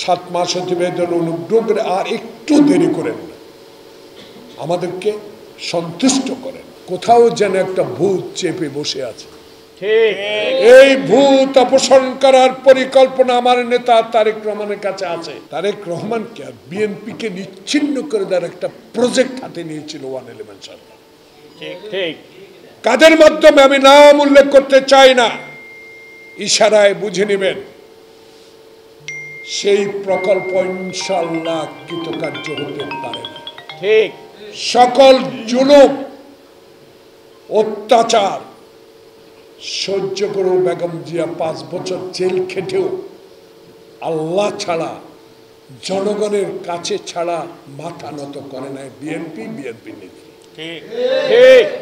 7 মাস অতিবাহিত অনুগ্রহ করে আর একটু দেরি করেন না, আমাদেরকে সন্তুষ্ট করেন। কোথাও যেন একটা ভূত চেপে বসে আছে, এই ভূত অপসারণ করার পরিকল্পনা আমার নেতা তারেক রহমানের কাছে আছে। তারেক রহমানকে আর বিএনপিকে নিচ্ছিন্ন করে দেওয়ার একটা প্রজেক্ট হাতে নিয়েছিল 111 সরকার। কাদের মাধ্যমে আমি নাম উল্লেখ করতে চাই না, ইশারায় বুঝে নেবেন। সেই প্রকল্প ইনশাআল্লাহ কৃতকার্য হতে পারে না। ঠিক, সকল জুলুম অত্যাচার সহ্য করে বেগম জিয়া 5 বছর জেল খেটেও আল্লাহ ছাড়া, জনগণের কাছে ছাড়া মাথা নত করে নাই বিএনপি নেত্রী।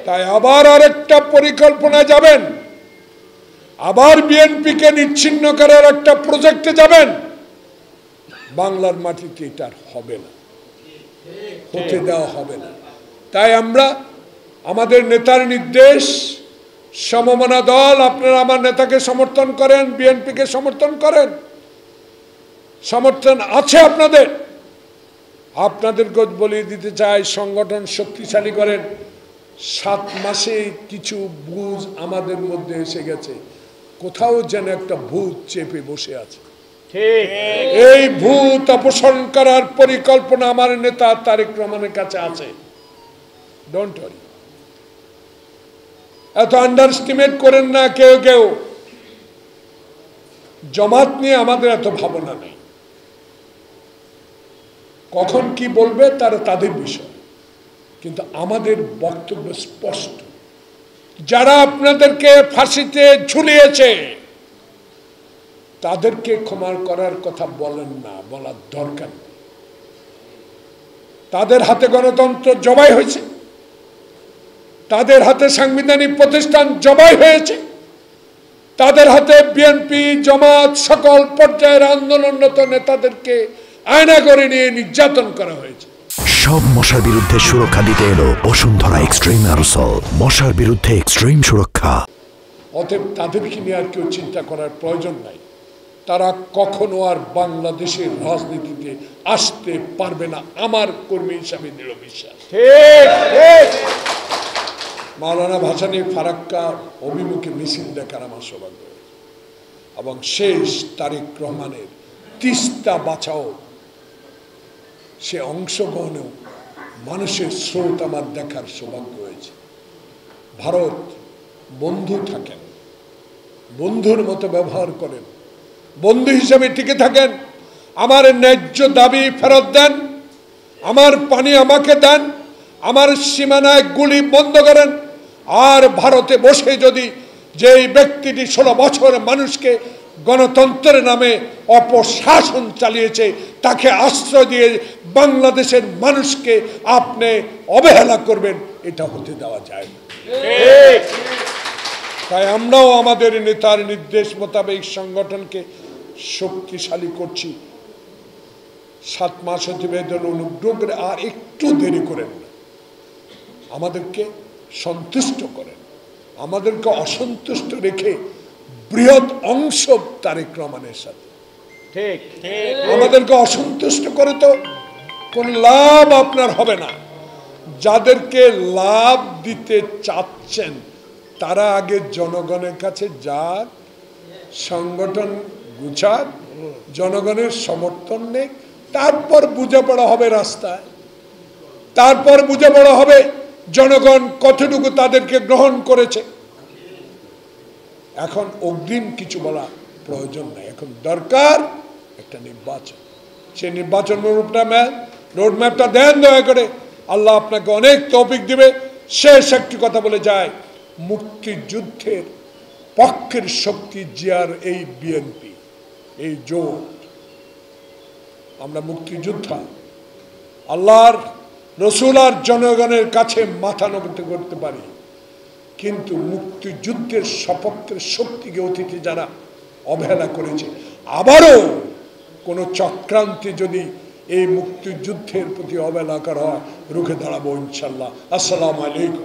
তাই আবার আরেকটা পরিকল্পনা যাবেন, আবার বিএনপিকে নিচ্ছিন্ন করার একটা প্রজেক্টে যাবেন। বাংলার মাটিতে এটা হবে না, হতে দেওয়া হবে না। তাই আমরা আমাদের নেতার নির্দেশ, সমমনা দল, আপনারা আমার নেতাকে সমর্থন করেন, বিএনপিকে সমর্থন করেন, সমর্থন আছে আপনাদের। আপনাদেরকে বলে দিতে চাই, সংগঠন শক্তিশালী করেন। 7 মাসে কিছু বুঝ আমাদের মধ্যে এসে গেছে, কোথাও যেন একটা ভূত চেপে বসে আছে। এই ভূত অপসারণ করার পরিকল্পনা আমার নেতা তারেক রহমানের কাছে আছে। ডোন্ট ওয়ারি, এত আন্ডারস্টিমেট করেন না কেউ। জামাত নিয়ে আমাদের এত ভাবনা নেই, কখন কি বলবে তারা তাদের বিষয়, কিন্তু আমাদের বক্তব্য স্পষ্ট। যারা আপনাদেরকে ফাঁসিতে ঝুলিয়েছে তাদেরকে ক্ষমা করার কথা বলেন না, বলার দরকার নেই। তাদের হাতে গণতন্ত্র জবাই হয়েছে, তাদের হাতে সাংবিধানিক প্রতিষ্ঠান জবাই হয়েছে, তাদের হাতে বিএনপি, জামাত, সকল পর্যায়ের আন্দোলনরত নেতাদেরকে আয়না করে নিয়ে নির্যাতন করা হয়েছে। সব মশার বিরুদ্ধে সুরক্ষা দিতে এলো বসুন্ধরা এক্সট্রিম অ্যারোসল, মশার বিরুদ্ধে এক্সট্রিম সুরক্ষা। অতএব তাদেরকে নিয়ে আর কেউ চিন্তা করার প্রয়োজন নাই। তারা কখনো আর বাংলাদেশের রাজনীতিতে আসতে পারবে না, আমার কর্মী হিসাবে দৃঢ় বিশ্বাস। মাওলানা ভাসানী ফারাক্কার অভিমুখে মিছিল দেখার আমার সৌভাগ্য, এবং শেষ তারেক রহমানের তিস্তা বাঁচাও সে অংশগ্রহণেও মানুষের স্রোত আমার দেখার সৌভাগ্য হয়েছে। ভারত বন্ধু থাকেন, বন্ধুর মতো ব্যবহার করেন, বন্ধু হিসেবে টিকে থাকেন। আমার ন্যায্য দাবি ফেরত দেন, আমার পানি আমাকে দেন, আমার সীমানায় গুলি বন্ধ করেন। আর ভারতে বসে যদি যেই ব্যক্তিটি 16 বছর মানুষকে গণতন্ত্রের নামে অপশাসন চালিয়েছে তাকে আশ্রয় দিয়ে বাংলাদেশের মানুষকে আপনি অবহেলা করবেন, এটা হতে দেওয়া যায় না। তাই আমরাও আমাদের নেতার নির্দেশ মোতাবেক সংগঠনকে শক্তিশালী করছি। 7 মাস অতিবাহিত অনুগ্রহ করে আর একটু দেরি করেন না, আমাদেরকে সন্তুষ্ট করেন। আমাদেরকে অসন্তুষ্ট রেখে বৃহৎ অংশ তারেক রহমানের সাথে আমাদেরকে অসন্তুষ্ট করে তো কোন লাভ আপনার হবে না। যাদেরকে লাভ দিতে চাচ্ছেন তারা আগে জনগণের কাছে যাক, সংগঠন গুছাক, জনগণের সমর্থন নেই, তারপর বোঝাপড়া হবে রাস্তায়, তারপর বোঝাপড়া হবে জনগণ কতটুকু তাদেরকে গ্রহণ করেছে। এখন অগ্রিম কিছু বলা প্রয়োজন নাই, এখন দরকার একটা নির্বাচন। সেই নির্বাচন রোডম্যাপটা দেন দয়া করে, আল্লাহ আপনাকে অনেক তৌফিক দিবে। শেষ একটি কথা বলে যায়, মুক্তিযুদ্ধের পক্ষের শক্তি জিয়ার এই বিএনপি, এই জোট। আমরা মুক্তিযোদ্ধা, আল্লাহর রসুল আর জনগণের কাছে মাথা নত করতে পারি, কিন্তু মুক্তিযুদ্ধের সপক্ষের শক্তিকে অতীতে যারা অবহেলা করেছে, আবারও কোনো চক্রান্তে যদি এই মুক্তিযুদ্ধের প্রতি অবহেলা করা হয়, রুখে দাঁড়াবো ইনশাল্লাহ। আসসালামু আলাইকুম।